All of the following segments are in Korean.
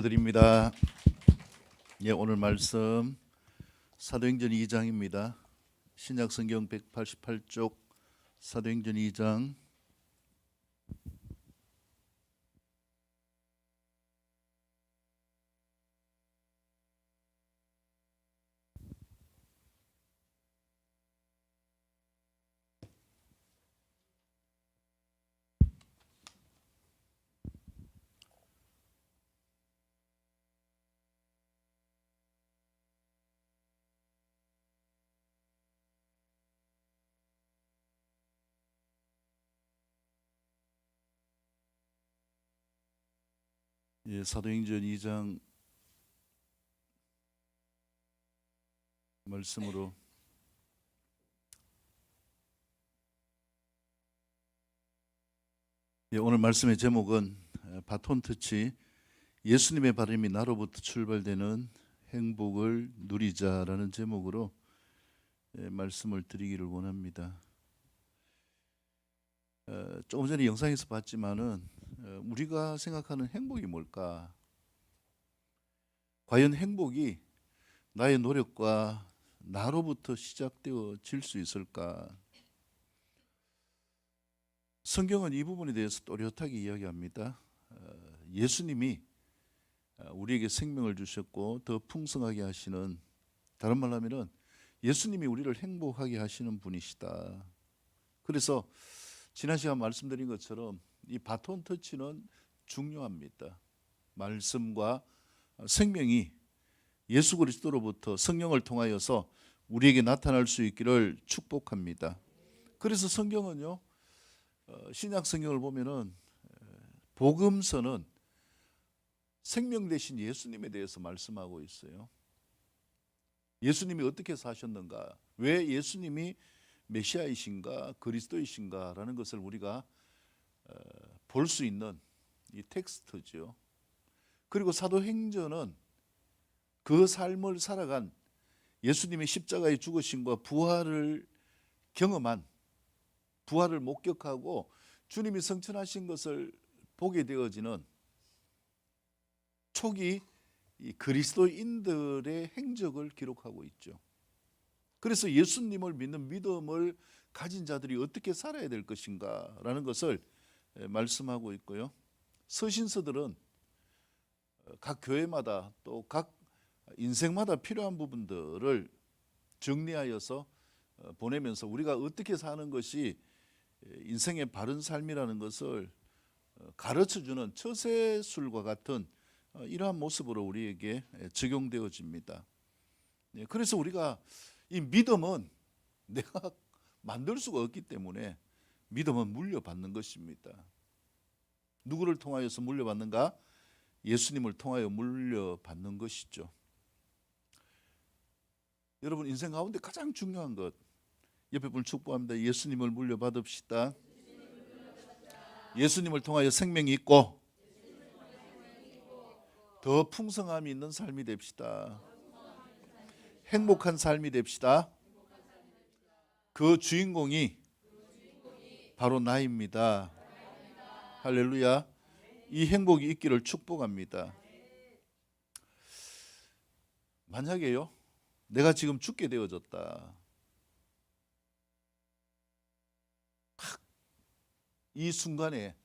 드립니다. 오늘 말씀 사도행전 2장입니다. 신약성경 188쪽 사도행전 2장 사도행전 2장 말씀으로 오늘 말씀의 제목은 바톤 터치, 예수님의 발음이 나로부터 출발되는 행복을 누리자라는 제목으로 말씀을 드리기를 원합니다. 조금 전에 영상에서 봤지만은 우리가 생각하는 행복이 뭘까? 과연 행복이 나의 노력과 나로부터 시작되어질 수 있을까? 성경은 이 부분에 대해서 또렷하게 이야기합니다. 예수님이 우리에게 생명을 주셨고 더 풍성하게 하시는, 다른 말로 하면은 예수님이 우리를 행복하게 하시는 분이시다. 그래서 지난 시간 말씀드린 것처럼 이 바톤 터치는 중요합니다. 말씀과 생명이 예수 그리스도로부터 성령을 통하여서 우리에게 나타날 수 있기를 축복합니다. 그래서 성경은요, 신약 성경을 보면은 복음서는 생명 되신 예수님에 대해서 말씀하고 있어요. 예수님이 어떻게 사셨는가, 왜 예수님이 메시아이신가 그리스도이신가라는 것을 우리가 볼 수 있는 이 텍스트죠. 그리고 사도행전은 그 삶을 살아간 예수님의 십자가의 죽으심과 부활을 경험한, 부활을 목격하고 주님이 성천하신 것을 보게 되어지는 초기 이 그리스도인들의 행적을 기록하고 있죠. 그래서 예수님을 믿는 믿음을 가진 자들이 어떻게 살아야 될 것인가 라는 것을 말씀하고 있고요. 서신서들은 각 교회마다 또 각 인생마다 필요한 부분들을 정리하여서 보내면서 우리가 어떻게 사는 것이 인생의 바른 삶이라는 것을 가르쳐주는 처세술과 같은 이러한 모습으로 우리에게 적용되어집니다. 그래서 우리가 이 믿음은 내가 만들 수가 없기 때문에 믿음은 물려받는 것입니다. 누구를 통하여서 물려받는가? 예수님을 통하여 물려받는 것이죠. 여러분, 인생 가운데 가장 중요한 것, 옆에 분을 축복합니다. 예수님을 물려받읍시다. 예수님을 통하여 생명이 있고 더 풍성함이 있는 삶이 됩시다. 행복한 삶이 됩시다. 그 주인공이 바로 나입니다. 할렐루야. 이 행복이 있기를 축복합니다. 만약에요, 내가 지금 죽게 되어졌다. 이 순간에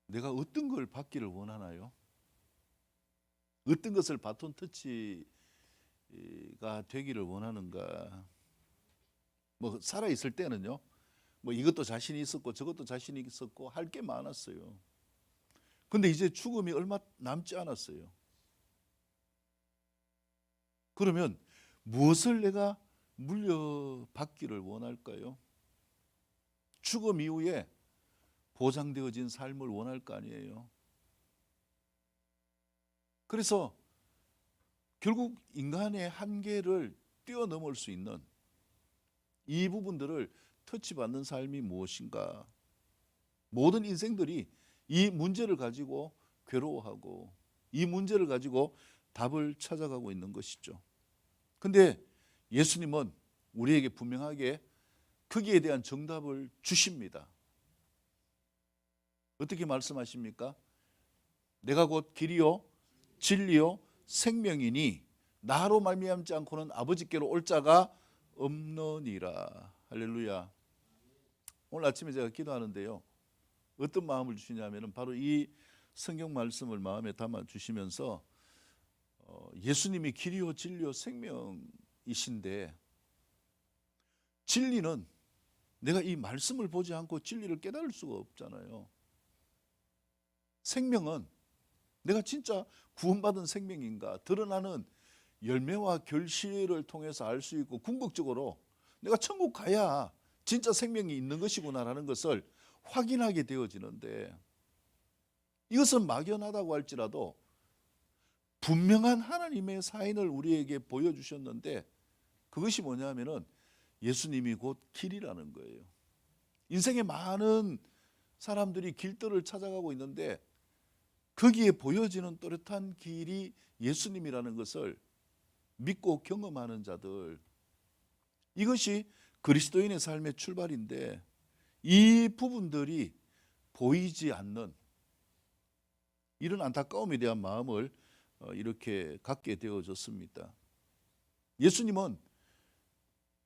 내가 어떤 걸 받기를 원하나요? 어떤 것을 바톤 터치가 되기를 원하는가? 뭐 살아 있을 때는요, 뭐 이것도 자신이 있었고 저것도 자신이 있었고 할 게 많았어요. 근데 이제 죽음이 얼마 남지 않았어요. 그러면 무엇을 내가 물려받기를 원할까요? 죽음 이후에 보장되어진 삶을 원할 거 아니에요. 그래서 결국 인간의 한계를 뛰어넘을 수 있는 이 부분들을 터치받는 삶이 무엇인가? 모든 인생들이 이 문제를 가지고 괴로워하고 이 문제를 가지고 답을 찾아가고 있는 것이죠. 근데 예수님은 우리에게 분명하게 거기에 대한 정답을 주십니다. 어떻게 말씀하십니까? 내가 곧 길이요 진리요 생명이니 나로 말미암지 않고는 아버지께로 올 자가 없느니라. 할렐루야. 오늘 아침에 제가 기도하는데요, 어떤 마음을 주시냐면 바로 이 성경 말씀을 마음에 담아 주시면서 예수님이 길이요 진리요 생명이신데, 진리는 내가 이 말씀을 보지 않고 진리를 깨달을 수가 없잖아요. 생명은 내가 진짜 구원받은 생명인가 드러나는 열매와 결실을 통해서 알 수 있고, 궁극적으로 내가 천국 가야 진짜 생명이 있는 것이구나라는 것을 확인하게 되어지는데, 이것은 막연하다고 할지라도 분명한 하나님의 사인을 우리에게 보여주셨는데, 그것이 뭐냐면은 예수님이 곧 길이라는 거예요. 인생에 많은 사람들이 길들을 찾아가고 있는데 거기에 보여지는 또렷한 길이 예수님이라는 것을 믿고 경험하는 자들, 이것이 그리스도인의 삶의 출발인데, 이 부분들이 보이지 않는 이런 안타까움에 대한 마음을 이렇게 갖게 되어졌습니다. 예수님은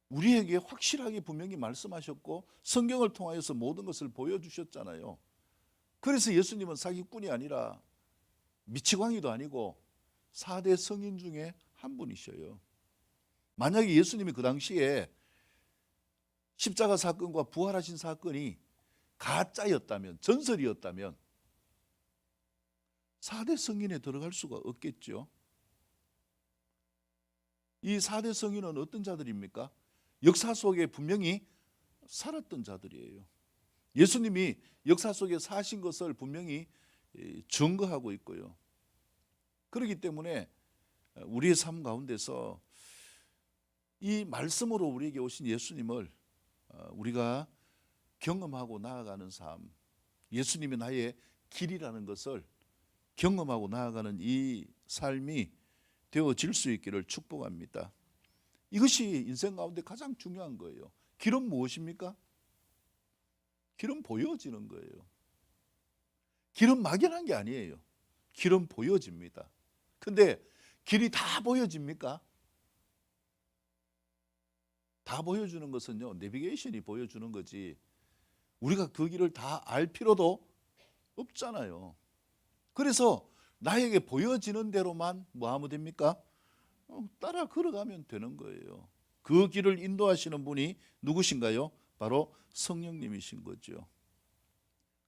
우리에게 확실하게 분명히 말씀하셨고 성경을 통하여서 모든 것을 보여주셨잖아요. 그래서 예수님은 사기꾼이 아니라 미치광이도 아니고 4대 성인 중에 한 분이셔요. 만약에 예수님이 그 당시에 십자가 사건과 부활하신 사건이 가짜였다면, 전설이었다면 4대 성인에 들어갈 수가 없겠죠. 이 4대 성인은 어떤 자들입니까? 역사 속에 분명히 살았던 자들이에요. 예수님이 역사 속에 사신 것을 분명히 증거하고 있고요. 그렇기 때문에 우리의 삶 가운데서 이 말씀으로 우리에게 오신 예수님을 우리가 경험하고 나아가는 삶, 예수님이 나의 길이라는 것을 경험하고 나아가는 이 삶이 되어질 수 있기를 축복합니다. 이것이 인생 가운데 가장 중요한 거예요. 길은 무엇입니까? 길은 보여지는 거예요. 길은 막연한 게 아니에요. 길은 보여집니다. 근데 길이 다 보여집니까? 다 보여주는 것은요, 내비게이션이 보여주는 거지 우리가 그 길을 다 알 필요도 없잖아요. 그래서 나에게 보여지는 대로만 뭐 하면 됩니까? 따라 걸어가면 되는 거예요. 그 길을 인도하시는 분이 누구신가요? 바로 성령님이신 거죠.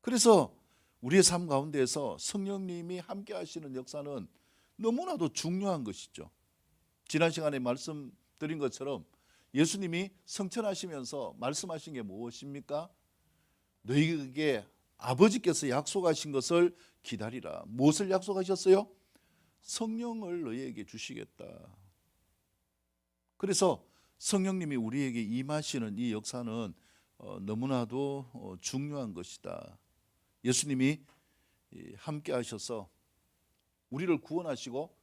그래서 우리의 삶 가운데에서 성령님이 함께 하시는 역사는 너무나도 중요한 것이죠. 지난 시간에 말씀드린 것처럼 예수님이 성천하시면서 말씀하신 게 무엇입니까? 너희에게 아버지께서 약속하신 것을 기다리라. 무엇을 약속하셨어요? 성령을 너희에게 주시겠다. 그래서 성령님이 우리에게 임하시는 이 역사는 너무나도 중요한 것이다. 예수님이 함께 하셔서 우리를 구원하시고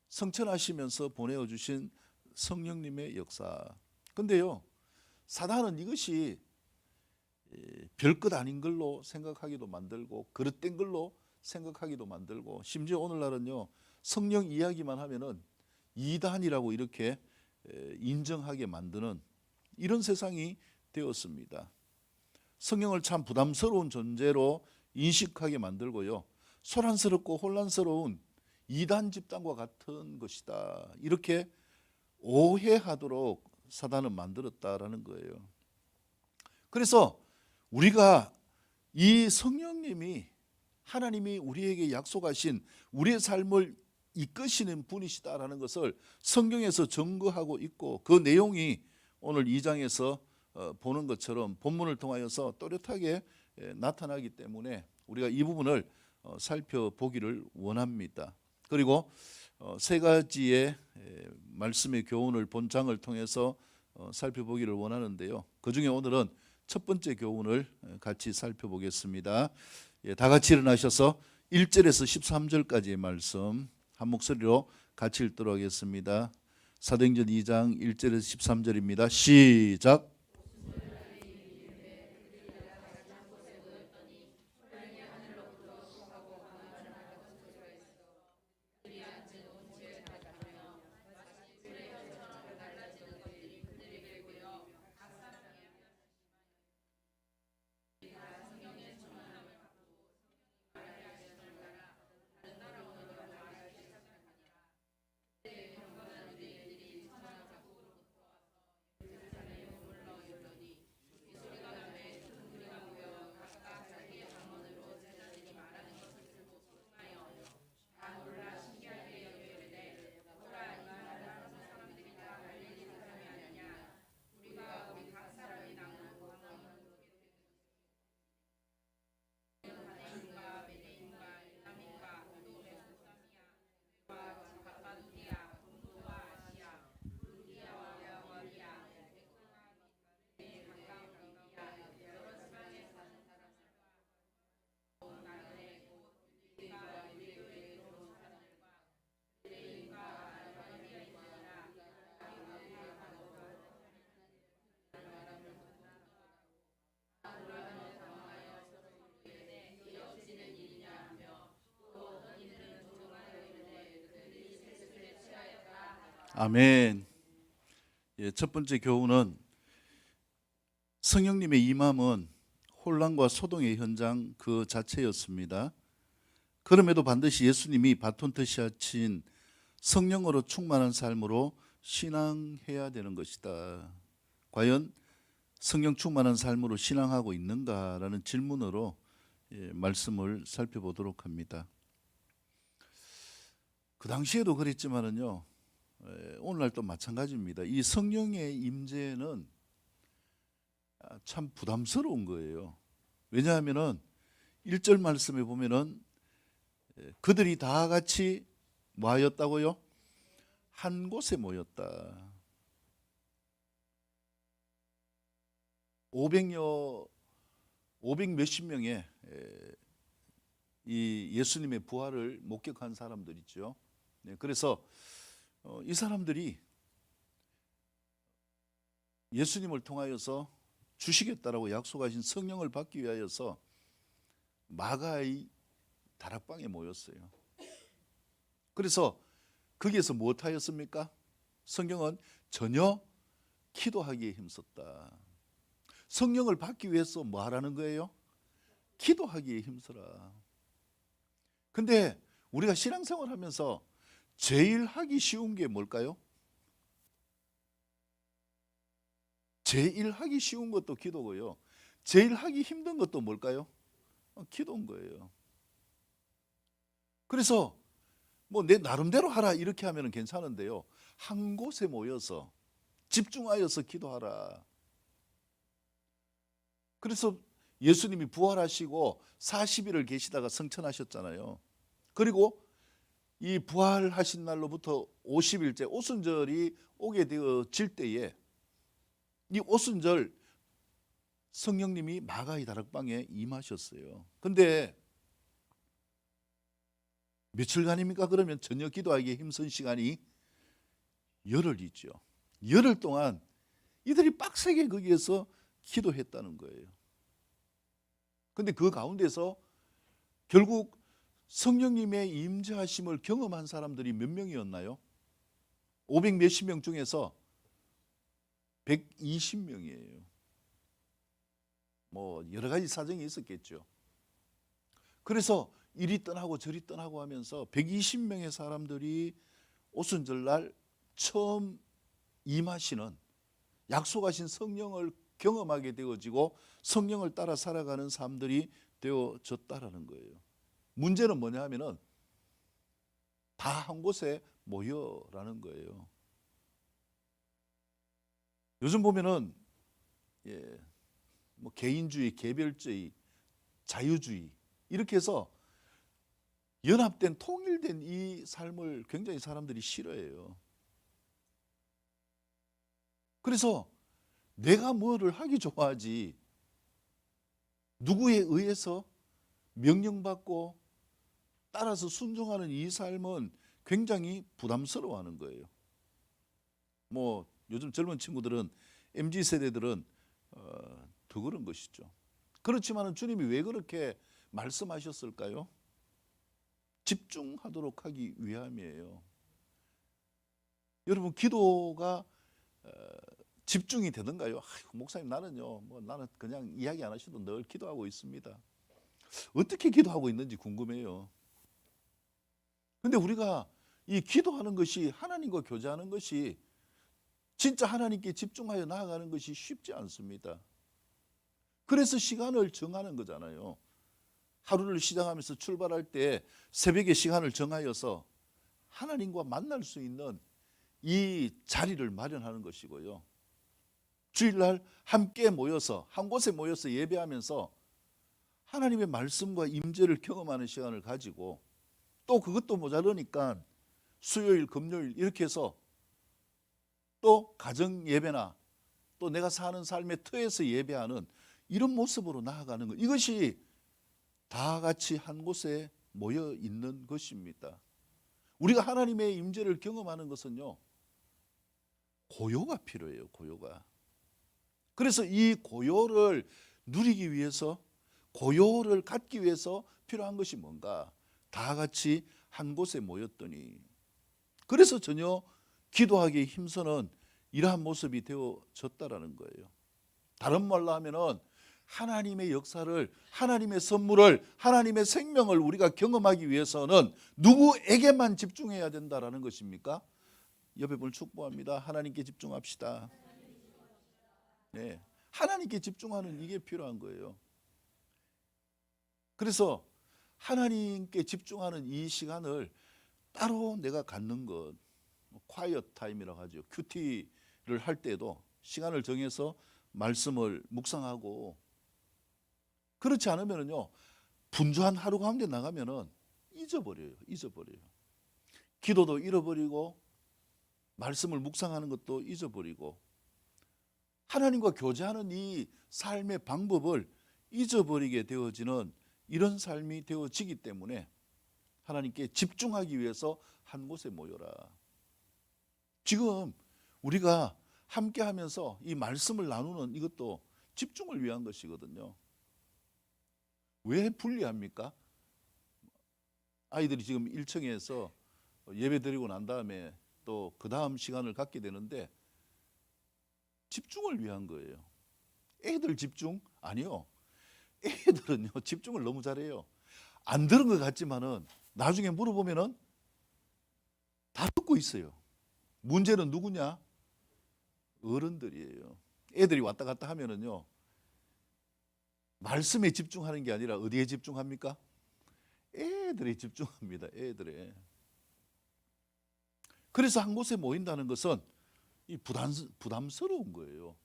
성천하시면서 보내어 주신 성령님의 역사. 근데요, 사단은 이것이 별것 아닌 걸로 생각하기도 만들고 그릇된 걸로 생각하기도 만들고, 심지어 오늘날은요, 성령 이야기만 하면은 이단이라고 이렇게 인정하게 만드는 이런 세상이 되었습니다. 성령을 참 부담스러운 존재로 인식하게 만들고요, 소란스럽고 혼란스러운 이단 집단과 같은 것이다, 이렇게 오해하도록 사단은 만들었다라는 거예요. 그래서 우리가 이 성령님이, 하나님이 우리에게 약속하신 우리의 삶을 이끄시는 분이시다라는 것을 성경에서 증거하고 있고, 그 내용이 오늘 2장에서 보는 것처럼 본문을 통하여서 또렷하게 나타나기 때문에 우리가 이 부분을 살펴보기를 원합니다. 그리고 세 가지의 말씀의 교훈을 본장을 통해서 살펴보기를 원하는데요, 그 중에 오늘은 첫 번째 교훈을 같이 살펴보겠습니다. 다 같이 일어나셔서 1절에서 13절까지의 말씀 한 목소리로 같이 읽도록 하겠습니다. 사도행전 2장 1절에서 13절입니다. 시작. 아멘. 예, 첫 번째 교훈은 성령님의 임함은 혼란과 소동의 현장 그 자체였습니다. 그럼에도 반드시 예수님이 바톤 터치하신 성령으로 충만한 삶으로 신앙해야 되는 것이다. 과연 성령 충만한 삶으로 신앙하고 있는가라는 질문으로 말씀을 살펴보도록 합니다. 그 당시에도 그랬지만은요, 오늘날도 마찬가지입니다. 이 성령의 임재는 참 부담스러운 거예요. 왜냐하면은 1절 말씀에 보면은 그들이 다 같이 뭐 하였다고요? 한 곳에 모였다. 500 몇십 명의 이 예수님의 부활을 목격한 사람들 있죠. 그래서 이 사람들이 예수님을 통하여서 주시겠다라고 약속하신 성령을 받기 위하여서 마가의 다락방에 모였어요. 그래서 거기에서 무엇하였습니까? 성경은 전혀 기도하기에 힘썼다. 성령을 받기 위해서 뭐 하라는 거예요? 기도하기에 힘써라. 근데 우리가 신앙생활 하면서 제일 하기 쉬운 게 뭘까요? 제일 하기 쉬운 것도 기도고요. 제일 하기 힘든 것도 뭘까요? 기도인 거예요. 그래서 뭐 내 나름대로 하라 이렇게 하면 괜찮은데요. 한 곳에 모여서 집중하여서 기도하라. 그래서 예수님이 부활하시고 40일을 계시다가 승천하셨잖아요. 그리고 이 부활하신 날로부터 50일째 오순절이 오게 되어질 때에 이 오순절 성령님이 마가의 다락방에 임하셨어요. 근데 며칠간입니까? 그러면 저녁 기도하기에 힘쓴 시간이 열흘이죠. 열흘 동안 이들이 빡세게 거기에서 기도했다는 거예요. 근데 그 가운데서 결국 성령님의 임재하심을 경험한 사람들이 몇 명이었나요? 500 몇십 명 중에서 120명이에요. 뭐 여러 가지 사정이 있었겠죠. 그래서 이리 떠나고 저리 떠나고 하면서 120명의 사람들이 오순절날 처음 임하시는 약속하신 성령을 경험하게 되어지고 성령을 따라 살아가는 삶들이 되어졌다라는 거예요. 문제는 뭐냐 하면은 다 한 곳에 모여라는 거예요. 요즘 보면은 뭐 개인주의, 개별주의, 자유주의 이렇게 해서 연합된 통일된 이 삶을 굉장히 사람들이 싫어해요. 그래서 내가 뭐를 하기 좋아하지 누구에 의해서 명령받고 따라서 순종하는 이 삶은 굉장히 부담스러워하는 거예요. 뭐 요즘 젊은 친구들은 MZ 세대들은 더 그런 것이죠. 그렇지만 주님이 왜 그렇게 말씀하셨을까요? 집중하도록 하기 위함이에요. 여러분 기도가 집중이 되던가요? 아이고, 목사님 나는요, 뭐 나는 그냥 이야기 안 하셔도 늘 기도하고 있습니다. 어떻게 기도하고 있는지 궁금해요. 근데 우리가 이 기도하는 것이 하나님과 교제하는 것이 진짜 하나님께 집중하여 나아가는 것이 쉽지 않습니다. 그래서 시간을 정하는 거잖아요. 하루를 시작하면서 출발할 때 새벽에 시간을 정하여서 하나님과 만날 수 있는 이 자리를 마련하는 것이고요. 주일날 함께 모여서 한 곳에 모여서 예배하면서 하나님의 말씀과 임재를 경험하는 시간을 가지고 또 그것도 모자르니까 수요일, 금요일 이렇게 해서 또 가정 예배나 또 내가 사는 삶의 터에서 예배하는 이런 모습으로 나아가는 것, 이것이 다 같이 한 곳에 모여 있는 것입니다. 우리가 하나님의 임재를 경험하는 것은요, 고요가 필요해요. 고요가. 그래서 이 고요를 누리기 위해서, 고요를 갖기 위해서 필요한 것이 뭔가? 다 같이 한 곳에 모였더니, 그래서 전혀 기도하기에 힘쓰는 이러한 모습이 되어졌다라는 거예요. 다른 말로 하면은 하나님의 역사를, 하나님의 선물을, 하나님의 생명을 우리가 경험하기 위해서는 누구에게만 집중해야 된다라는 것입니까? 옆에 분을 축복합니다. 하나님께 집중합시다. 네, 하나님께 집중하는 이게 필요한 거예요. 그래서 하나님께 집중하는 이 시간을 따로 내가 갖는 것, quiet 타임이라고 하죠. 큐티를 할 때도 시간을 정해서 말씀을 묵상하고, 그렇지 않으면요 분주한 하루 가운데 나가면은 잊어버려요. 기도도 잃어버리고 말씀을 묵상하는 것도 잊어버리고 하나님과 교제하는 이 삶의 방법을 잊어버리게 되어지는 이런 삶이 되어지기 때문에 하나님께 집중하기 위해서 한 곳에 모여라. 지금 우리가 함께 하면서 이 말씀을 나누는 이것도 집중을 위한 것이거든요. 왜 분리합니까? 아이들이 지금 1층에서 예배 드리고 난 다음에 또 그 다음 시간을 갖게 되는데 집중을 위한 거예요. 애들 집중? 아니요. 애들은요 집중을 너무 잘해요. 안 들은 것 같지만은 나중에 물어보면은 다 듣고 있어요. 문제는 누구냐? 어른들이에요. 애들이 왔다 갔다 하면은요 말씀에 집중하는 게 아니라 어디에 집중합니까? 애들에 집중합니다. 애들에. 그래서 한 곳에 모인다는 것은 이 부담스러운 거예요.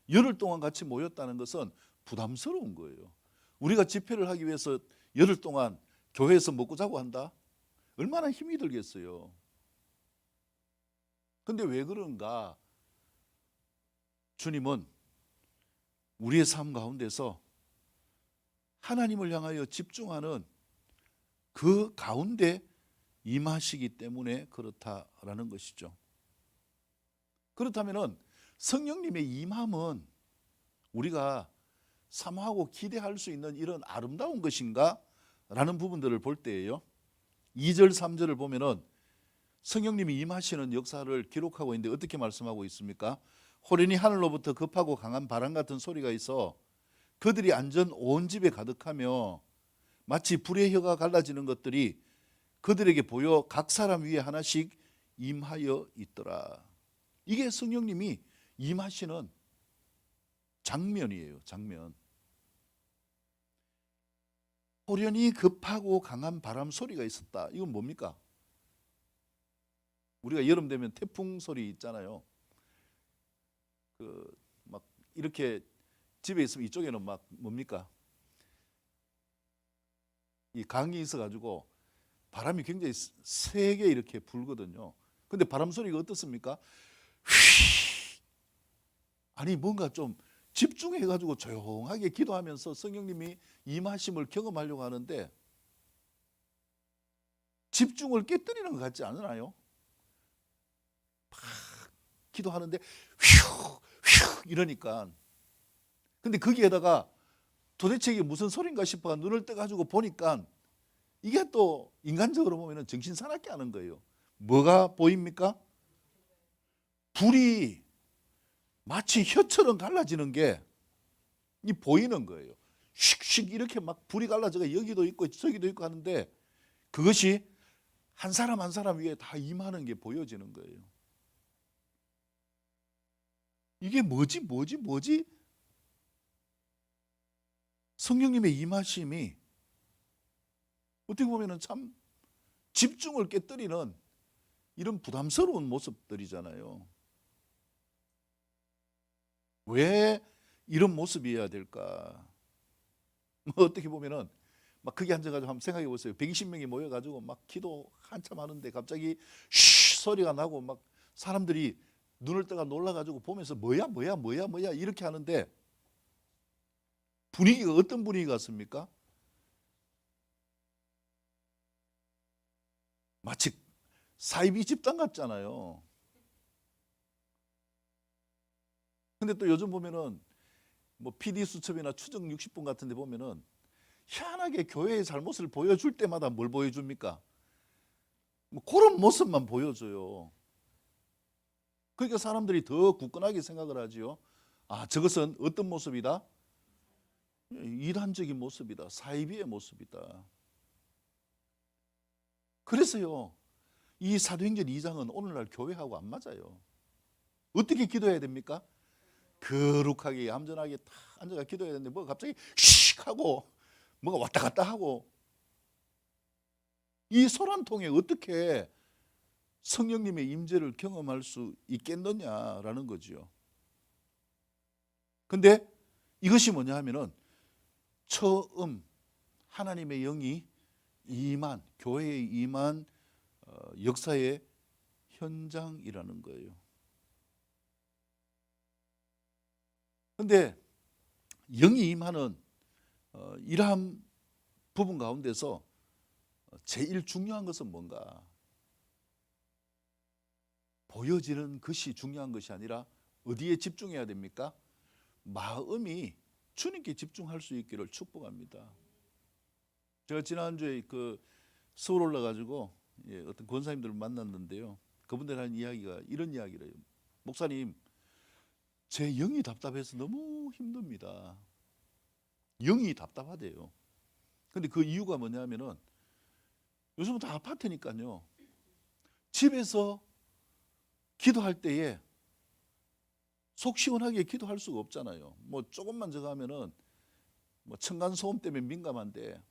열흘 동안 같이 모였다는 것은 부담스러운 거예요. 우리가 집회를 하기 위해서 열흘 동안 교회에서 먹고 자고 한다? 얼마나 힘이 들겠어요. 근데 왜 그런가? 주님은 우리의 삶 가운데서 하나님을 향하여 집중하는 그 가운데 임하시기 때문에 그렇다라는 것이죠. 그렇다면 성령님의 임함은 우리가 사모하고 기대할 수 있는 이런 아름다운 것인가? 라는 부분들을 볼 때예요. 2절 3절을 보면은 성령님이 임하시는 역사를 기록하고 있는데 어떻게 말씀하고 있습니까? 호련히 하늘로부터 급하고 강한 바람 같은 소리가 있어 그들이 앉은 온 집에 가득하며 마치 불의 혀가 갈라지는 것들이 그들에게 보여 각 사람 위에 하나씩 임하여 있더라. 이게 성령님이 임하시는 장면이에요. 장면. 호련히 급하고 강한 바람 소리가 있었다. 이건 뭡니까? 우리가 여름 되면 태풍 소리 있잖아요. 막 이렇게 집에 있으면 이쪽에는 막 뭡니까? 이 강이 있어가지고 바람이 굉장히 세게 이렇게 불거든요. 근데 바람 소리가 어떻습니까? 휘! 아니 뭔가 좀 집중해가지고 조용하게 기도하면서 성령님이 임하심을 경험하려고 하는데 집중을 깨뜨리는 것 같지 않으나요? 막 기도하는데 휘우 휘우 이러니까 근데 거기에다가 도대체 이게 무슨 소린가 싶어 눈을 떠가지고 보니까 이게 또 인간적으로 보면 정신 사납게 하는 거예요. 뭐가 보입니까? 불이 마치 혀처럼 갈라지는 게 이 보이는 거예요. 슉슉 이렇게 막 불이 갈라져가 여기도 있고 저기도 있고 하는데 그것이 한 사람 한 사람 위에 다 임하는 게 보여지는 거예요. 이게 뭐지? 성령님의 임하심이 어떻게 보면 참 집중을 깨뜨리는 이런 부담스러운 모습들이잖아요. 왜 이런 모습이어야 될까? 어떻게 보면은 막 거기 앉아가지고 한번 생각해 보세요. 120명이 모여가지고 막 기도 한참 하는데 갑자기 쉬 소리가 나고 막 사람들이 눈을 떠가 놀라가지고 보면서 뭐야 이렇게 하는데 분위기가 어떤 분위기 같습니까? 마치 사이비 집단 같잖아요. 근데 또 요즘 보면은 뭐 PD 수첩이나 추정 60분 같은 데 보면은 희한하게 교회의 잘못을 보여줄 때마다 뭘 보여줍니까? 뭐 그런 모습만 보여줘요. 그러니까 사람들이 더 굳건하게 생각을 하지요. 아, 저것은 어떤 모습이다? 이단적인 모습이다. 사이비의 모습이다. 그래서요, 이 사도행전 2장은 오늘날 교회하고 안 맞아요. 어떻게 기도해야 됩니까? 거룩하게 얌전하게 딱 앉아가 기도해야 되는데 뭐가 갑자기 씩 하고 뭐가 왔다 갔다 하고, 이 소란통에 어떻게 성령님의 임재를 경험할 수 있겠느냐라는 거죠. 근데 이것이 뭐냐 하면은 처음 하나님의 영이 임한, 교회에 임한 역사의 현장이라는 거예요. 근데 영이 임하는 이러한 부분 가운데서 제일 중요한 것은 뭔가? 보여지는 것이 중요한 것이 아니라 어디에 집중해야 됩니까? 마음이 주님께 집중할 수 있기를 축복합니다. 제가 지난주에 서울 올라가지고 어떤 권사님들을 만났는데요. 그분들 하는 이야기가 이런 이야기를 해요. 목사님, 제 영이 답답해서 너무 힘듭니다. 영이 답답하대요. 근데 그 이유가 뭐냐면은 요즘은 다 아파트니까요. 집에서 기도할 때에 속 시원하게 기도할 수가 없잖아요. 뭐 조금만 저거 하면은 뭐 층간 소음 때문에 민감한데,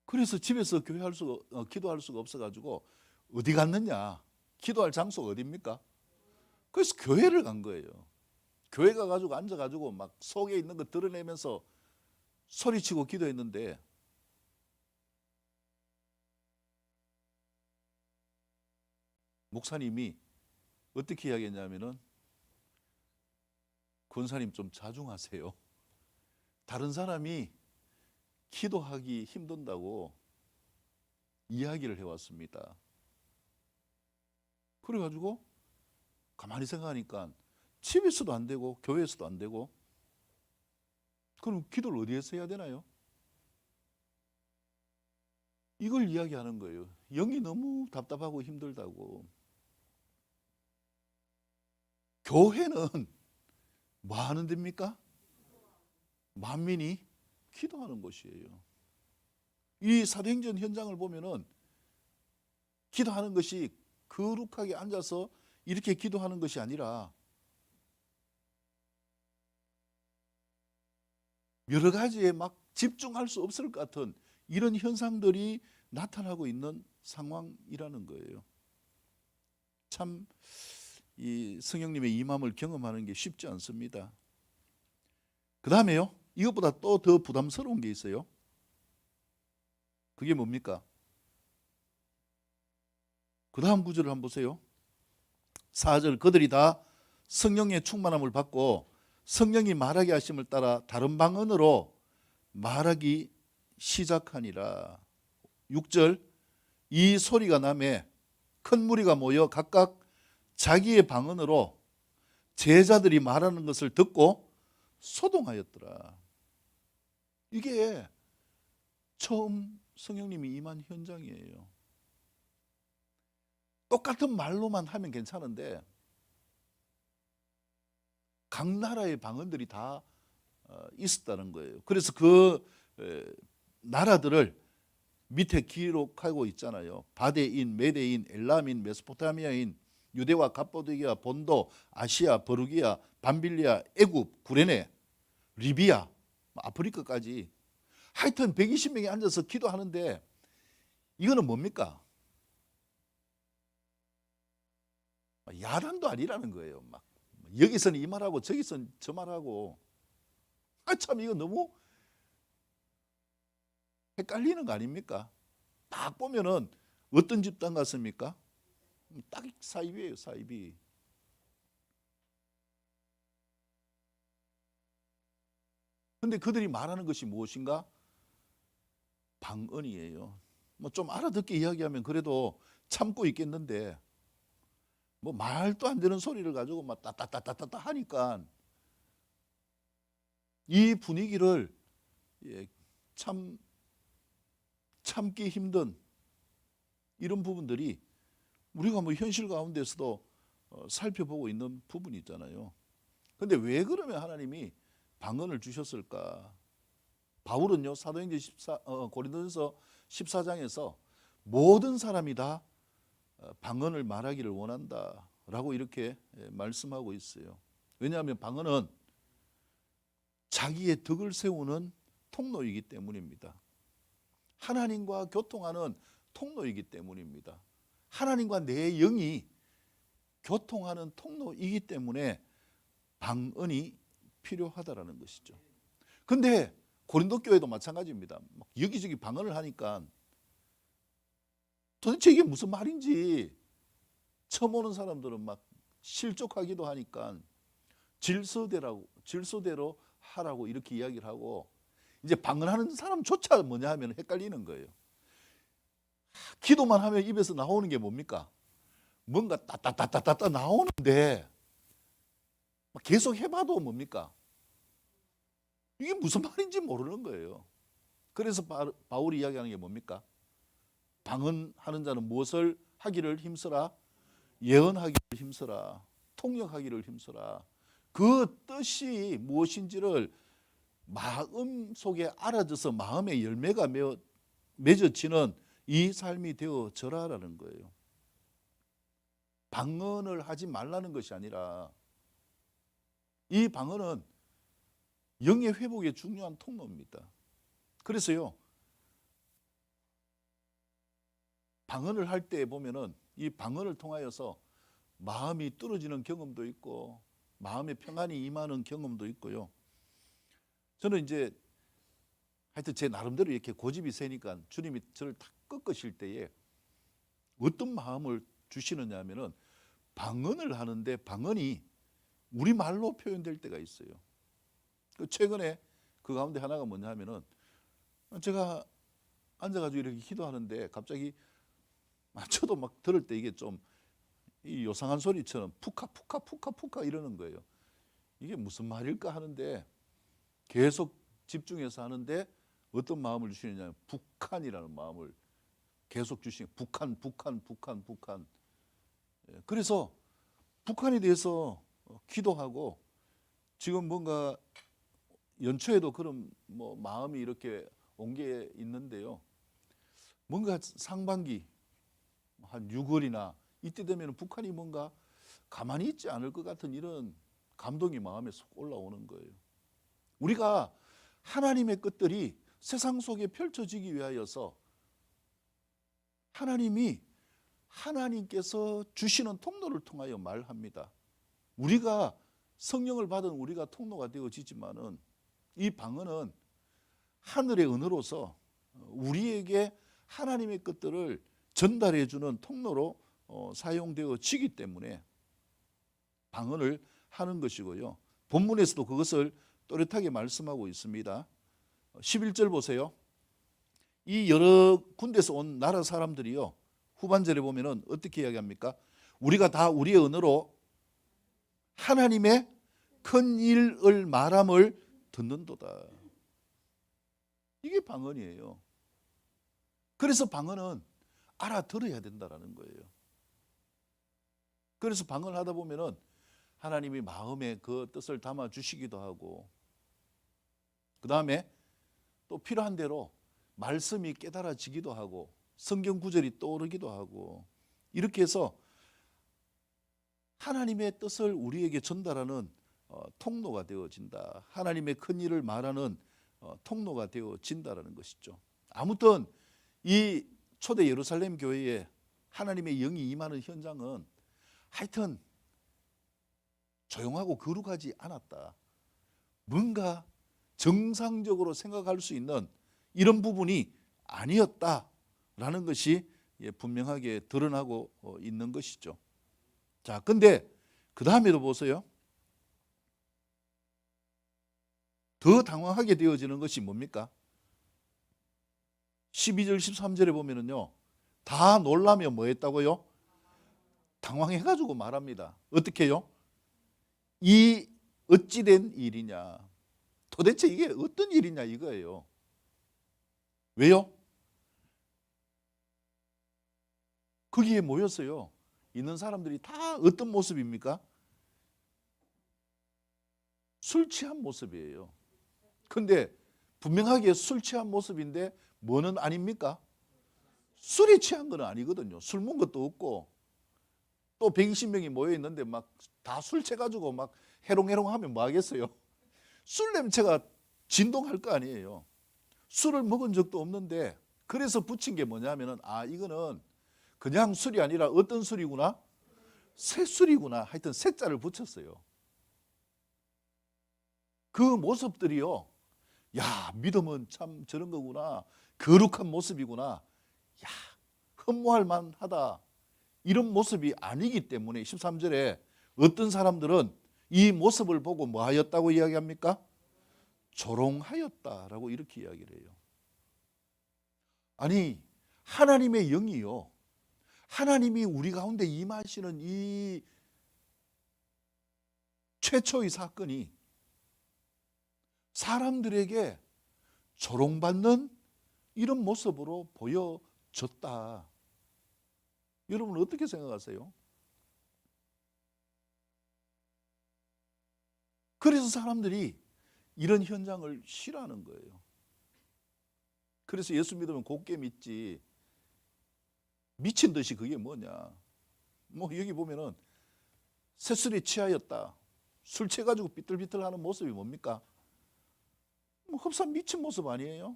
그래서 집에서 기도할 수가 없어가지고 어디 갔느냐? 기도할 장소가 어디입니까? 그래서 교회를 간 거예요. 교회 가가지고 앉아가지고 막 속에 있는 거 드러내면서 소리치고 기도했는데, 목사님이 어떻게 이야기했냐면은, 권사님 좀 자중하세요. 다른 사람이 기도하기 힘든다고 이야기를 해왔습니다. 그래가지고 가만히 생각하니까 집에서도 안 되고 교회에서도 안 되고, 그럼 기도를 어디에서 해야 되나요? 이걸 이야기하는 거예요. 영이 너무 답답하고 힘들다고. 교회는 뭐 하는 데입니까? 만민이 기도하는 곳이에요. 이 사도행전 현장을 보면은 기도하는 것이 거룩하게 앉아서 이렇게 기도하는 것이 아니라 여러 가지에 막 집중할 수 없을 것 같은 이런 현상들이 나타나고 있는 상황이라는 거예요. 참 이 성령님의 임함을 경험하는 게 쉽지 않습니다. 그 다음에요, 이것보다 또 더 부담스러운 게 있어요. 그게 뭡니까? 그 다음 구절을 한번 보세요. 4절, 그들이 다 성령의 충만함을 받고 성령이 말하게 하심을 따라 다른 방언으로 말하기 시작하니라. 6절, 이 소리가 나매 큰 무리가 모여 각각 자기의 방언으로 제자들이 말하는 것을 듣고 소동하였더라. 이게 처음 성령님이 임한 현장이에요. 똑같은 말로만 하면 괜찮은데 각 나라의 방언들이 다 있었다는 거예요. 그래서 그 나라들을 밑에 기록하고 있잖아요. 바데인, 메데인, 엘람인, 메소포타미아인, 유대와 갑보도기아, 본도, 아시아, 버루기아, 밤빌리아, 애굽, 구레네, 리비아, 아프리카까지 하여튼 120명이 앉아서 기도하는데, 이거는 뭡니까? 야단도 아니라는 거예요. 막 여기서는 이 말하고 저기서는 저 말하고, 참 이거 너무 헷갈리는 거 아닙니까? 딱 보면은 어떤 집단 같습니까? 딱 사이비예요, 사이비. 근데 그들이 말하는 것이 무엇인가? 방언이에요. 뭐 좀 알아듣게 이야기하면 그래도 참고 있겠는데, 뭐 말도 안 되는 소리를 가지고 막 따따따따따 하니까 이 분위기를 참기 힘든 이런 부분들이 우리가 뭐 현실 가운데서도 살펴보고 있는 부분이 있잖아요. 근데 왜 그러면 하나님이 방언을 주셨을까? 바울은요, 사도행전 고린도전서 14장에서 모든 사람이 다 방언을 말하기를 원한다라고 이렇게 말씀하고 있어요. 왜냐하면 방언은 자기의 덕을 세우는 통로이기 때문입니다. 하나님과 교통하는 통로이기 때문입니다. 하나님과 내 영이 교통하는 통로이기 때문에 방언이 필요하다라는 것이죠. 근데 고린도 교회도 마찬가지입니다. 막 여기저기 방언을 하니까 도대체 이게 무슨 말인지 처음 오는 사람들은 막 실족하기도 하니까 질서대로 하라고 이렇게 이야기를 하고, 이제 방언하는 사람조차 뭐냐 하면 헷갈리는 거예요. 기도만 하면 입에서 나오는 게 뭡니까? 뭔가 따따따따따 나오는데 계속 해봐도 뭡니까? 이게 무슨 말인지 모르는 거예요. 그래서 바울이 이야기하는 게 뭡니까? 방언하는 자는 무엇을 하기를 힘쓰라? 예언하기를 힘쓰라. 통역하기를 힘쓰라. 그 뜻이 무엇인지를 마음속에 알아져서 마음의 열매가 맺어지는 이 삶이 되어져라라는 거예요. 방언을 하지 말라는 것이 아니라 이 방언은 영의 회복에 중요한 통로입니다. 그래서요, 방언을 할 때 보면은 이 방언을 통하여서 마음이 뚫어지는 경험도 있고 마음의 평안이 임하는 경험도 있고요. 저는 이제 하여튼 제 나름대로 이렇게 고집이 세니까 주님이 저를 탁 꺾으실 때에 어떤 마음을 주시느냐 하면은 방언을 하는데 방언이 우리말로 표현될 때가 있어요. 최근에 그 가운데 하나가 뭐냐 하면은 제가 앉아가지고 이렇게 기도하는데 갑자기 저도 막 들을 때 이게 좀 이 요상한 소리처럼 푸카 이러는 거예요. 이게 무슨 말일까 하는데 계속 집중해서 하는데 어떤 마음을 주시느냐, 북한이라는 마음을 계속 주시는, 북한. 그래서 북한에 대해서 기도하고 지금 뭔가 연초에도 그런 뭐 마음이 이렇게 온 게 있는데요. 뭔가 상반기 한 6월이나 이때 되면 북한이 뭔가 가만히 있지 않을 것 같은 이런 감동이 마음에 쏙 올라오는 거예요. 우리가 하나님의 것들이 세상 속에 펼쳐지기 위하여서 하나님께서 주시는 통로를 통하여 말합니다. 우리가 성령을 받은 우리가 통로가 되어지지만은 이 방언은 하늘의 언어로서 우리에게 하나님의 것들을 전달해 주는 통로로 사용되어지기 때문에 방언을 하는 것이고요. 본문에서도 그것을 또렷하게 말씀하고 있습니다. 11절 보세요. 이 여러 군데서 온 나라 사람들이요, 후반절에 보면은 어떻게 이야기합니까? 우리가 다 우리의 언어로 하나님의 큰 일을 말함을 듣는도다. 이게 방언이에요. 그래서 방언은 알아들어야 된다라는 거예요. 그래서 방언을 하다 보면은 하나님이 마음에 그 뜻을 담아 주시기도 하고, 그 다음에 또 필요한 대로 말씀이 깨달아지기도 하고 성경 구절이 떠오르기도 하고, 이렇게 해서 하나님의 뜻을 우리에게 전달하는 통로가 되어진다. 하나님의 큰 일을 말하는 통로가 되어진다라는 것이죠. 아무튼 이 초대 예루살렘 교회에 하나님의 영이 임하는 현장은 하여튼 조용하고 거룩하지 않았다. 뭔가 정상적으로 생각할 수 있는 이런 부분이 아니었다라는 것이 분명하게 드러나고 있는 것이죠. 자, 근데 그 다음에도 보세요. 더 당황하게 되어지는 것이 뭡니까? 12절 13절에 보면은요, 다 놀라며 뭐 했다고요? 당황해가지고 말합니다. 어떻게 해요? 이 어찌된 일이냐, 도대체 이게 어떤 일이냐 이거예요. 왜요? 거기에 모였어요. 있는 사람들이 다 어떤 모습입니까? 술 취한 모습이에요. 근데 분명하게 술 취한 모습인데 뭐는 아닙니까? 술이 취한 건 아니거든요. 술 먹은 것도 없고 또 120명이 모여 있는데 막 다 술 취해가지고 막 해롱해롱 하면 뭐 하겠어요? 술 냄새가 진동할 거 아니에요. 술을 먹은 적도 없는데 그래서 붙인 게 뭐냐면은 이거는 그냥 술이 아니라 어떤 술이구나? 새술이구나. 하여튼 색자를 붙였어요. 그 모습들이요. 야, 믿음은 참 저런 거구나. 거룩한 모습이구나. 야, 흠모할 만하다. 이런 모습이 아니기 때문에 13절에 어떤 사람들은 이 모습을 보고 뭐 하였다고 이야기합니까? 조롱하였다라고 이렇게 이야기를 해요. 아니, 하나님의 영이요. 하나님이 우리 가운데 임하시는 이 최초의 사건이 사람들에게 조롱받는 이런 모습으로 보여졌다. 여러분 어떻게 생각하세요? 그래서 사람들이 이런 현장을 싫어하는 거예요. 그래서 예수 믿으면 곱게 믿지 미친 듯이 그게 뭐냐. 뭐 여기 보면은 새술에 취하였다. 술 취해가지고 삐뚤삐뚤하는 모습이 뭡니까? 뭐 흡사 미친 모습 아니에요?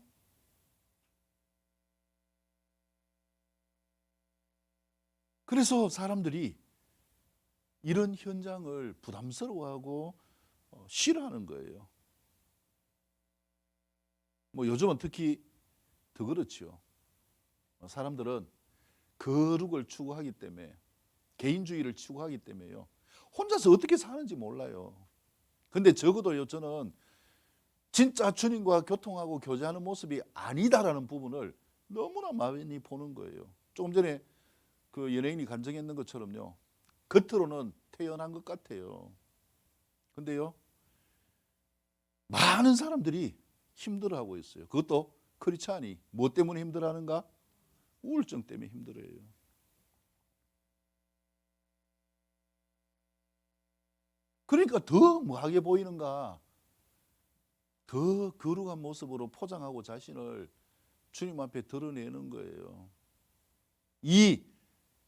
그래서 사람들이 이런 현장을 부담스러워하고 싫어하는 거예요. 뭐 요즘은 특히 더 그렇죠. 사람들은 거룩을 추구하기 때문에, 개인주의를 추구하기 때문에요. 혼자서 어떻게 사는지 몰라요. 근데 적어도요, 저는 진짜 주님과 교통하고 교제하는 모습이 아니다라는 부분을 너무나 많이 보는 거예요. 조금 전에 그 연예인이 간증했는 것처럼요. 겉으로는 태연한 것 같아요. 근데요, 많은 사람들이 힘들어하고 있어요. 그것도 크리스찬이 뭐 때문에 힘들어하는가? 우울증 때문에 힘들어해요. 그러니까 더 뭐하게 보이는가? 더 거룩한 모습으로 포장하고 자신을 주님 앞에 드러내는 거예요. 이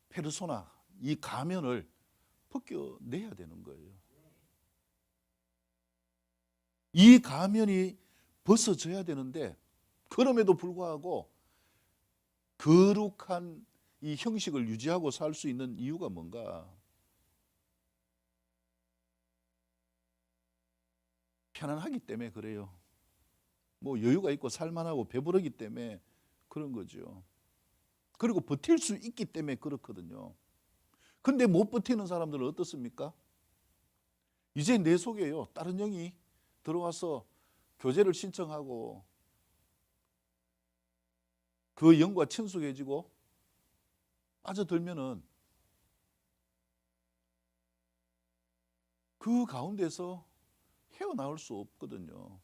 페르소나, 이 가면을 벗겨내야 되는 거예요. 이 가면이 벗어져야 되는데 그럼에도 불구하고 거룩한 이 형식을 유지하고 살 수 있는 이유가 뭔가? 편안하기 때문에 그래요. 뭐 여유가 있고 살만하고 배부르기 때문에 그런 거죠. 그리고 버틸 수 있기 때문에 그렇거든요. 근데 못 버티는 사람들은 어떻습니까? 이제 내 속에요, 다른 영이 들어와서 교제를 신청하고 그 영과 친숙해지고 빠져들면은 그 가운데서 헤어나올 수 없거든요.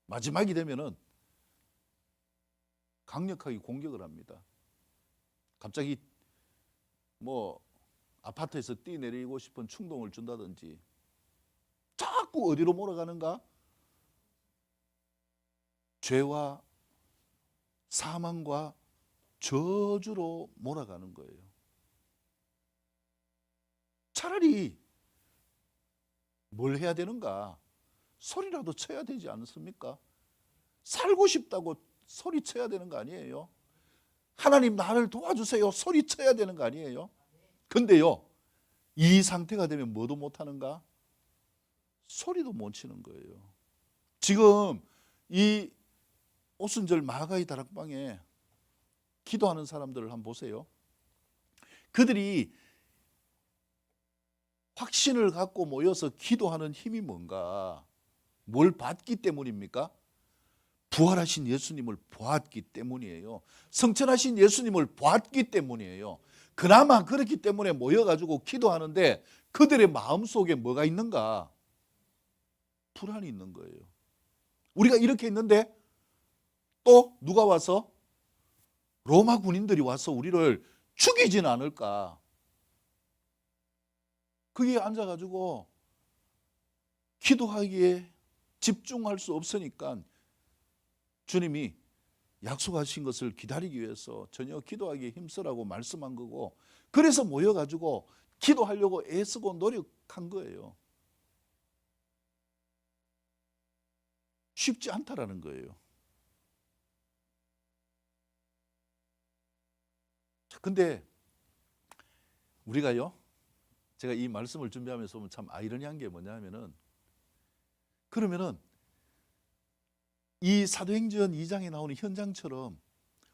마지막이 되면은 강력하게 공격을 합니다. 갑자기 뭐 아파트에서 뛰내리고 싶은 충동을 준다든지, 자꾸 어디로 몰아가는가? 죄와 사망과 저주로 몰아가는 거예요. 차라리 뭘 해야 되는가? 소리라도 쳐야 되지 않습니까? 살고 싶다고 소리쳐야 되는 거 아니에요? 하나님 나를 도와주세요. 소리쳐야 되는 거 아니에요? 근데요, 이 상태가 되면 뭐도 못하는가? 소리도 못 치는 거예요. 지금 이 오순절 마가의 다락방에 기도하는 사람들을 한번 보세요. 그들이 확신을 갖고 모여서 기도하는 힘이 뭔가? 뭘 받기 때문입니까? 부활하신 예수님을 보았기 때문이에요. 성천하신 예수님을 보았기 때문이에요. 그나마 그렇기 때문에 모여가지고 기도하는데 그들의 마음속에 뭐가 있는가? 불안이 있는 거예요. 우리가 이렇게 있는데 또 누가 와서, 로마 군인들이 와서 우리를 죽이지는 않을까? 거기에 앉아가지고 기도하기에 집중할 수 없으니까 주님이 약속하신 것을 기다리기 위해서 전혀 기도하기에 힘쓰라고 말씀한 거고, 그래서 모여가지고 기도하려고 애쓰고 노력한 거예요. 쉽지 않다라는 거예요. 근데 우리가요, 제가 이 말씀을 준비하면서 보면 참 아이러니한 게 뭐냐면은, 그러면은 이 사도행전 2장에 나오는 현장처럼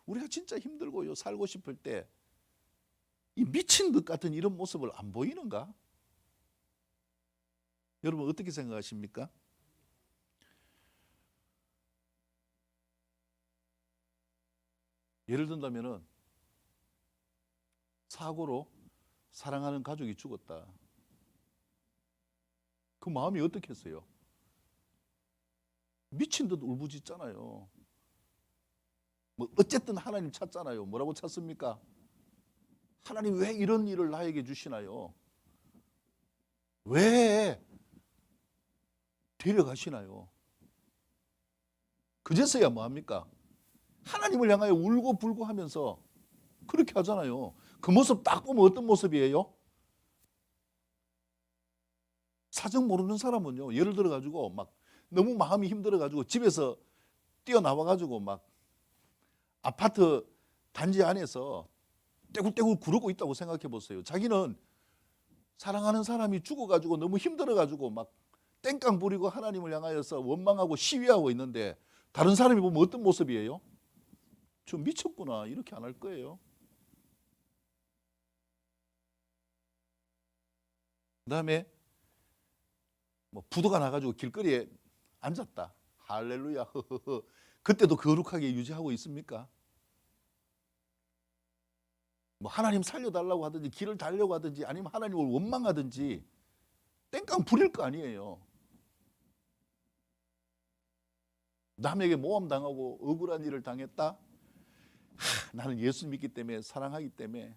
우리가 진짜 힘들고요 살고 싶을 때 이 미친 것 같은 이런 모습을 안 보이는가? 여러분 어떻게 생각하십니까? 예를 든다면은 사고로 사랑하는 가족이 죽었다. 그 마음이 어떻겠어요? 미친 듯 울부짖잖아요. 뭐 어쨌든 하나님 찾잖아요. 뭐라고 찾습니까? 하나님 왜 이런 일을 나에게 주시나요? 왜 데려가시나요? 그제서야 뭐합니까? 하나님을 향하여 울고 불고 하면서 그렇게 하잖아요. 그 모습 딱 보면 어떤 모습이에요? 사정 모르는 사람은요, 예를 들어 가지고 막 너무 마음이 힘들어 가지고 집에서 뛰어나와 가지고 막 아파트 단지 안에서 떼굴떼굴 구르고 있다고 생각해 보세요. 자기는 사랑하는 사람이 죽어 가지고 너무 힘들어 가지고 막 땡깡 부리고 하나님을 향하여서 원망하고 시위하고 있는데, 다른 사람이 보면 어떤 모습이에요? 저 미쳤구나, 이렇게 안 할 거예요. 그다음에 뭐 부도가 나가지고 길거리에 앉았다. 할렐루야. 그때도 거룩하게 유지하고 있습니까? 뭐 하나님 살려달라고 하든지 길을 달려고 하든지 아니면 하나님을 원망하든지 땡깡 부릴 거 아니에요. 남에게 모함당하고 억울한 일을 당했다? 나는 예수 믿기 때문에, 사랑하기 때문에,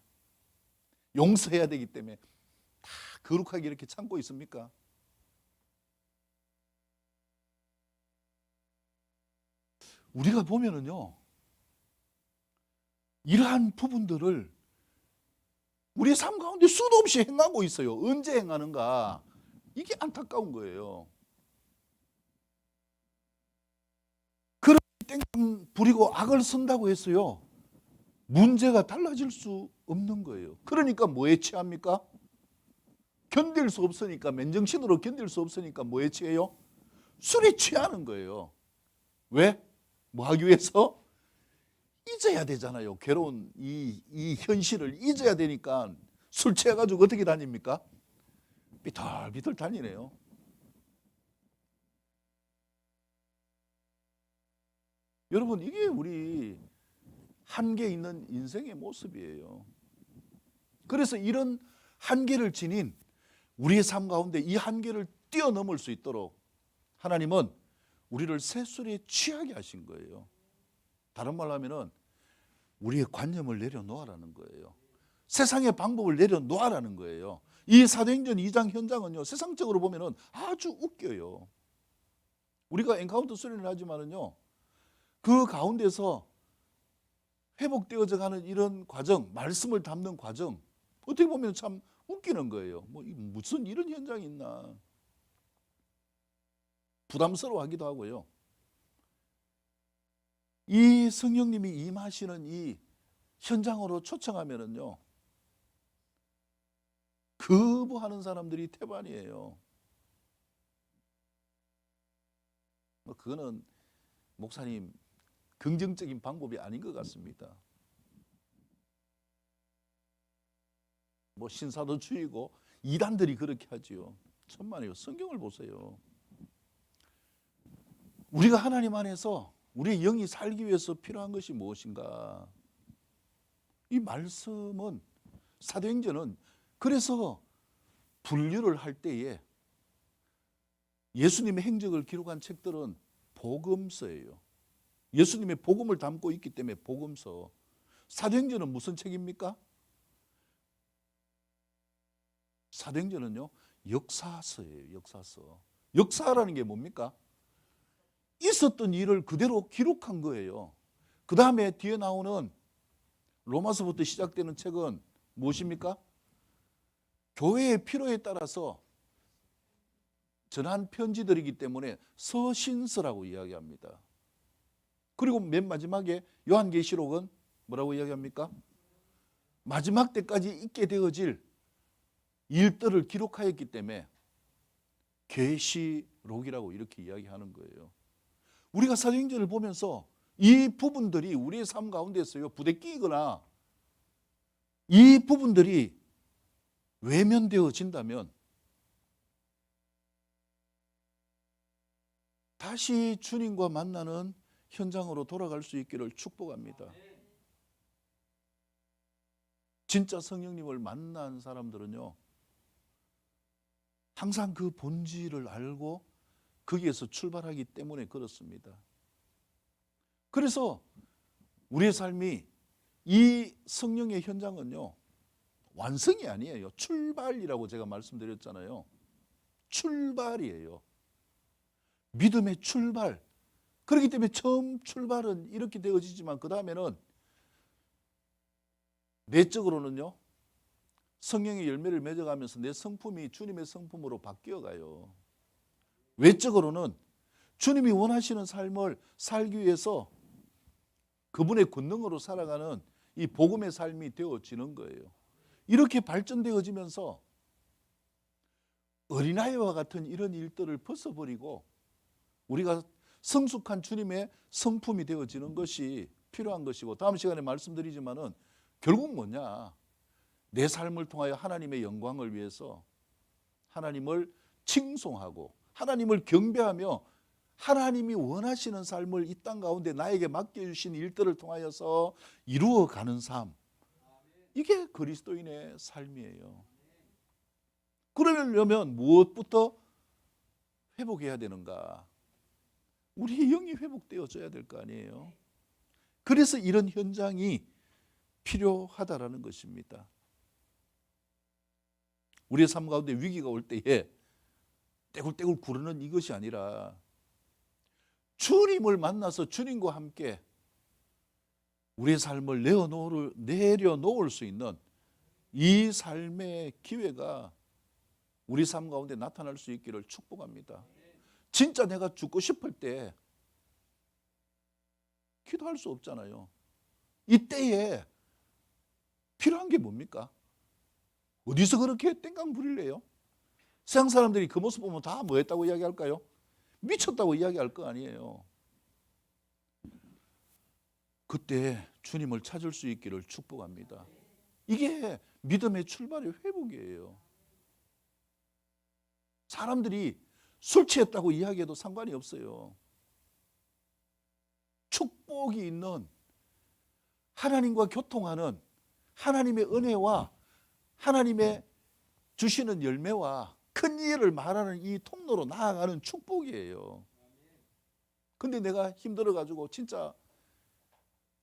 용서해야 되기 때문에 다 거룩하게 이렇게 참고 있습니까? 우리가 보면은요, 이러한 부분들을 우리의 삶 가운데 수도 없이 행하고 있어요. 언제 행하는가? 이게 안타까운 거예요. 그런 땡깡 부리고 악을 쓴다고 했어요. 문제가 달라질 수 없는 거예요. 그러니까 뭐에 취합니까? 견딜 수 없으니까, 맨정신으로 견딜 수 없으니까 뭐에 취해요? 술에 취하는 거예요. 왜? 뭐 하기 위해서? 잊어야 되잖아요. 괴로운 이 현실을 잊어야 되니까 술 취해가지고 어떻게 다닙니까? 비틀비틀 다니네요. 여러분, 이게 우리 한계 있는 인생의 모습이에요. 그래서 이런 한계를 지닌 우리의 삶 가운데 이 한계를 뛰어넘을 수 있도록 하나님은 우리를 새술에 취하게 하신 거예요. 다른 말로 하면은 우리의 관념을 내려놓으라는 거예요. 세상의 방법을 내려놓으라는 거예요. 이 사도행전 2장 현장은요, 세상적으로 보면은 아주 웃겨요. 우리가 엔카운터 수련을 하지만은요, 그 가운데서 회복되어져 가는 이런 과정, 말씀을 담는 과정, 어떻게 보면 참 웃기는 거예요. 뭐 무슨 이런 현장이 있나. 부담스러워하기도 하고요. 이 성령님이 임하시는 이 현장으로 초청하면은요, 거부하는 사람들이 태반이에요. 뭐 그거는 목사님 긍정적인 방법이 아닌 것 같습니다. 뭐 신사도주의고 이단들이 그렇게 하지요. 천만에요. 성경을 보세요. 우리가 하나님 안에서 우리의 영이 살기 위해서 필요한 것이 무엇인가? 이 말씀은, 사도행전은, 그래서 분류를 할 때에 예수님의 행적을 기록한 책들은 복음서예요. 예수님의 복음을 담고 있기 때문에 복음서. 사도행전은 무슨 책입니까? 사도행전은요, 역사서예요. 역사서. 역사라는 게 뭡니까? 있었던 일을 그대로 기록한 거예요. 그 다음에 뒤에 나오는 로마서부터 시작되는 책은 무엇입니까? 교회의 필요에 따라서 전한 편지들이기 때문에 서신서라고 이야기합니다. 그리고 맨 마지막에 요한계시록은 뭐라고 이야기합니까? 마지막 때까지 있게 되어질 일들을 기록하였기 때문에 계시록이라고 이렇게 이야기하는 거예요. 우리가 사도행전을 보면서 이 부분들이 우리의 삶 가운데서요, 부대끼거나 이 부분들이 외면되어진다면 다시 주님과 만나는 현장으로 돌아갈 수 있기를 축복합니다. 진짜 성령님을 만난 사람들은요, 항상 그 본질을 알고 거기에서 출발하기 때문에 그렇습니다. 그래서 우리의 삶이 이 성령의 현장은요, 완성이 아니에요. 출발이라고 제가 말씀드렸잖아요. 출발이에요. 믿음의 출발. 그렇기 때문에 처음 출발은 이렇게 되어지지만 그 다음에는 내적으로는요, 성령의 열매를 맺어가면서 내 성품이 주님의 성품으로 바뀌어가요. 외적으로는 주님이 원하시는 삶을 살기 위해서 그분의 권능으로 살아가는 이 복음의 삶이 되어지는 거예요. 이렇게 발전되어지면서 어린아이와 같은 이런 일들을 벗어버리고 우리가 성숙한 주님의 성품이 되어지는 것이 필요한 것이고, 다음 시간에 말씀드리지만은 결국 뭐냐? 내 삶을 통하여 하나님의 영광을 위해서 하나님을 칭송하고 하나님을 경배하며 하나님이 원하시는 삶을 이 땅 가운데 나에게 맡겨주신 일들을 통하여서 이루어가는 삶, 이게 그리스도인의 삶이에요. 그러려면 무엇부터 회복해야 되는가? 우리의 영이 회복되어져야 될 거 아니에요. 그래서 이런 현장이 필요하다라는 것입니다. 우리의 삶 가운데 위기가 올 때에 떼굴떼굴 구르는 이것이 아니라 주님을 만나서 주님과 함께 우리의 삶을 내려놓을 수 있는 이 삶의 기회가 우리 삶 가운데 나타날 수 있기를 축복합니다. 진짜 내가 죽고 싶을 때 기도할 수 없잖아요. 이때에 필요한 게 뭡니까? 어디서 그렇게 땡깡 부릴래요? 세상 사람들이 그 모습 보면 다 뭐 했다고 이야기할까요? 미쳤다고 이야기할 거 아니에요. 그때 주님을 찾을 수 있기를 축복합니다. 이게 믿음의 출발의 회복이에요. 사람들이 술 취했다고 이야기해도 상관이 없어요. 축복이 있는 하나님과 교통하는 하나님의 은혜와 하나님의 주시는 열매와 큰 일을 말하는 이 통로로 나아가는 축복이에요. 근데 내가 힘들어가지고 진짜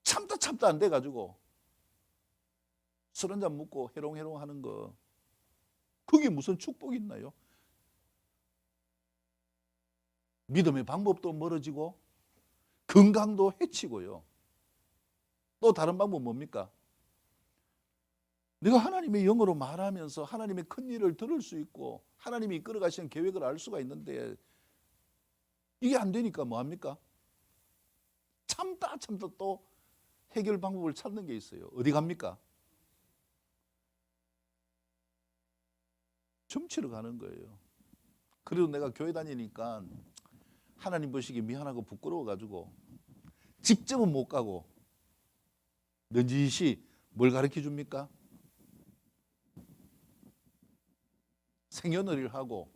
참다 안 돼가지고 술 한잔 먹고 해롱해롱 하는 거, 그게 무슨 축복이 있나요? 믿음의 방법도 멀어지고 건강도 해치고요. 또 다른 방법 뭡니까? 내가 하나님의 영으로 말하면서 하나님의 큰 일을 들을 수 있고 하나님이 이끌어가시는 계획을 알 수가 있는데 이게 안 되니까 뭐합니까? 참다 또 해결 방법을 찾는 게 있어요. 어디 갑니까? 점치러 가는 거예요. 그래도 내가 교회 다니니까 하나님 보시기에 미안하고 부끄러워가지고 직접은 못 가고 넌지시 뭘 가르쳐 줍니까? 생년월일 하고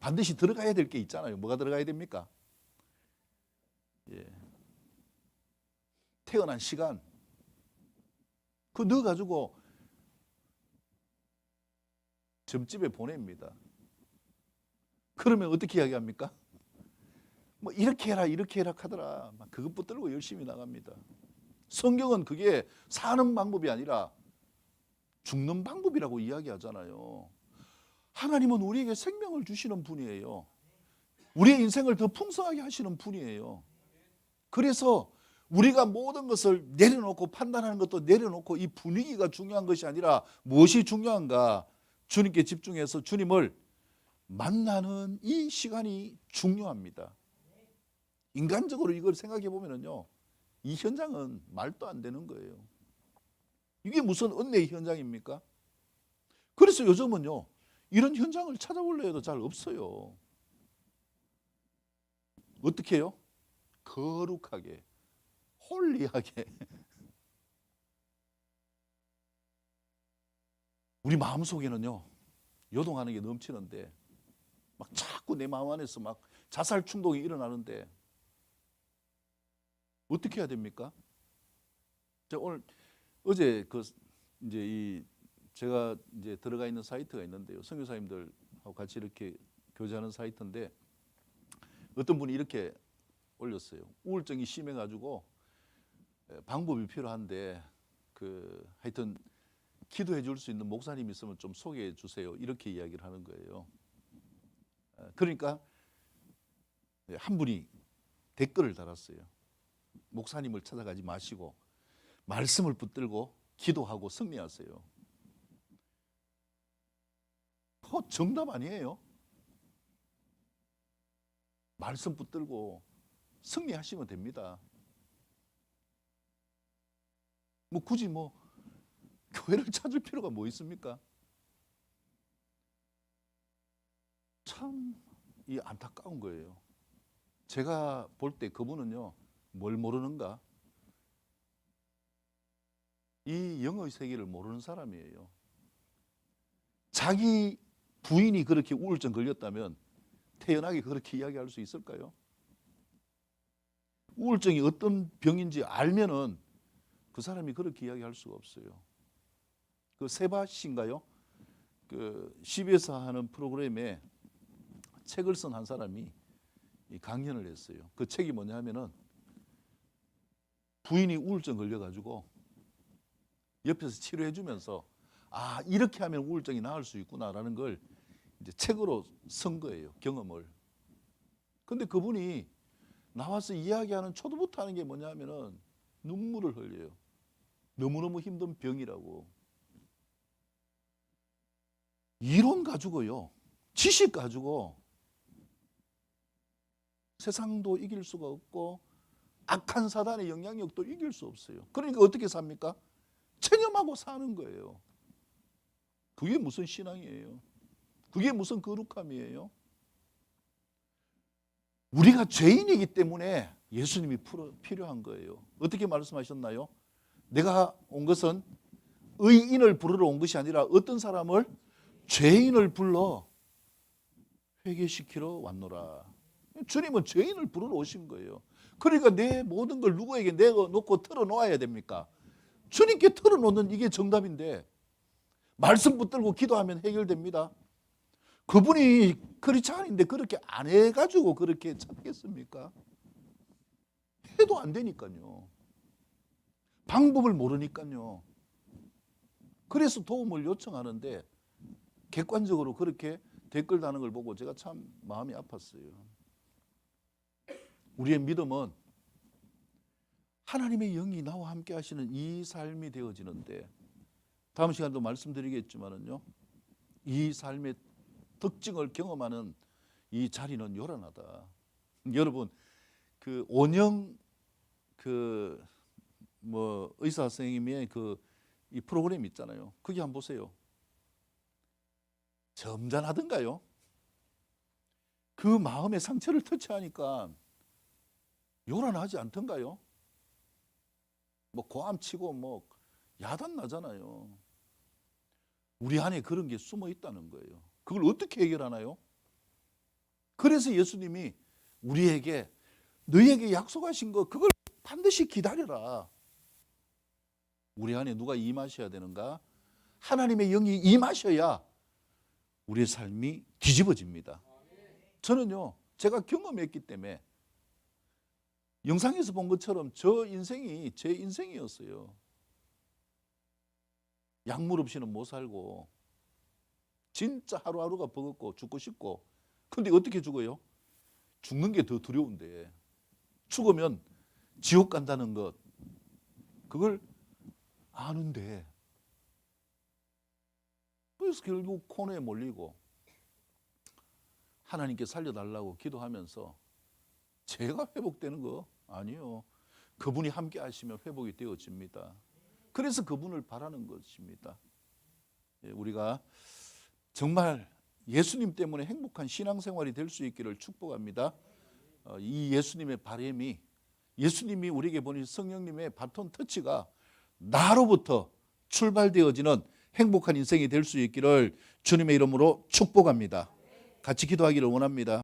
반드시 들어가야 될 게 있잖아요. 뭐가 들어가야 됩니까? 예. 태어난 시간 그거 넣어가지고 점집에 보냅니다. 그러면 어떻게 이야기합니까? 뭐 이렇게 해라 하더라. 막 그것 붙들고 열심히 나갑니다. 성경은 그게 사는 방법이 아니라 죽는 방법이라고 이야기하잖아요. 하나님은 우리에게 생명을 주시는 분이에요. 우리의 인생을 더 풍성하게 하시는 분이에요. 그래서 우리가 모든 것을 내려놓고 판단하는 것도 내려놓고 이 분위기가 중요한 것이 아니라 무엇이 중요한가? 주님께 집중해서 주님을 만나는 이 시간이 중요합니다. 인간적으로 이걸 생각해 보면요, 이 현장은 말도 안 되는 거예요. 이게 무슨 은혜의 현장입니까? 그래서 요즘은요, 이런 현장을 찾아보려 해도 잘 없어요. 어떻게 해요? 거룩하게, 홀리하게. 우리 마음속에는요, 요동하는 게 넘치는데 막 자꾸 내 마음 안에서 막 자살 충동이 일어나는데 어떻게 해야 됩니까? 제가 어제 제가 이제 들어가 있는 사이트가 있는데요. 선교사님들하고 같이 이렇게 교제하는 사이트인데 어떤 분이 이렇게 올렸어요. 우울증이 심해가지고 방법이 필요한데 하여튼 기도해 줄 수 있는 목사님 있으면 좀 소개해 주세요. 이렇게 이야기를 하는 거예요. 그러니까 한 분이 댓글을 달았어요. 목사님을 찾아가지 마시고 말씀을 붙들고 기도하고 승리하세요. 정답 아니에요? 말씀 붙들고 승리하시면 됩니다. 굳이 교회를 찾을 필요가 뭐 있습니까? 참 안타까운 거예요. 제가 볼 때 그분은요, 뭘 모르는가? 이 영의 세계를 모르는 사람이에요. 자기 부인이 그렇게 우울증 걸렸다면 태연하게 그렇게 이야기할 수 있을까요? 우울증이 어떤 병인지 알면은 그 사람이 그렇게 이야기할 수가 없어요. 세바 씨인가요? CBS 하는 프로그램에 책을 쓴 한 사람이 강연을 했어요. 그 책이 뭐냐 하면은 부인이 우울증 걸려가지고 옆에서 치료해 주면서 이렇게 하면 우울증이 나을 수 있구나라는 걸 이제 책으로 쓴 거예요. 경험을. 근데 그분이 나와서 이야기하는 초도부터 하는 게 뭐냐 하면은 눈물을 흘려요. 너무너무 힘든 병이라고. 이론 가지고요, 지식 가지고 세상도 이길 수가 없고 악한 사단의 영향력도 이길 수 없어요. 그러니까 어떻게 삽니까? 체념하고 사는 거예요. 그게 무슨 신앙이에요? 그게 무슨 거룩함이에요? 우리가 죄인이기 때문에 예수님이 필요한 거예요. 어떻게 말씀하셨나요? 내가 온 것은 의인을 부르러 온 것이 아니라 어떤 사람을? 죄인을 불러 회개시키러 왔노라. 주님은 죄인을 부르러 오신 거예요. 그러니까 내 모든 걸 누구에게 내놓고 털어놓아야 됩니까? 주님께 털어놓는 이게 정답인데 말씀 붙들고 기도하면 해결됩니다. 그분이 크리스찬인데 그렇게 안 해가지고 그렇게 찾겠습니까? 해도 안 되니까요. 방법을 모르니까요. 그래서 도움을 요청하는데 객관적으로 그렇게 댓글 다는 걸 보고 제가 참 마음이 아팠어요. 우리의 믿음은 하나님의 영이 나와 함께 하시는 이 삶이 되어지는데, 다음 시간도 말씀드리겠지만은요, 이 삶의 특징을 경험하는 이 자리는 요란하다. 여러분, 원영 의사 선생님의 이 프로그램 있잖아요. 거기 한번 보세요. 점잖하던가요? 그 마음의 상처를 터치하니까 요란하지 않던가요? 고함치고 야단 나잖아요. 우리 안에 그런 게 숨어 있다는 거예요. 그걸 어떻게 해결하나요? 그래서 예수님이 우리에게 너희에게 약속하신 거 그걸 반드시 기다려라. 우리 안에 누가 임하셔야 되는가? 하나님의 영이 임하셔야 우리의 삶이 뒤집어집니다. 저는요, 제가 경험했기 때문에 영상에서 본 것처럼 저 인생이 제 인생이었어요. 약물 없이는 못 살고 진짜 하루하루가 버겁고 죽고 싶고. 근데 어떻게 죽어요? 죽는 게 더 두려운데. 죽으면 지옥 간다는 것, 그걸 아는데. 그래서 결국 코너에 몰리고 하나님께 살려달라고 기도하면서 제가 회복되는 거 아니요. 그분이 함께 하시면 회복이 되어집니다. 그래서 그분을 바라는 것입니다. 우리가 정말 예수님 때문에 행복한 신앙생활이 될 수 있기를 축복합니다. 이 예수님의 바람이, 예수님이 우리에게 보내신 성령님의 바톤 터치가 나로부터 출발되어지는 행복한 인생이 될 수 있기를 주님의 이름으로 축복합니다. 같이 기도하기를 원합니다.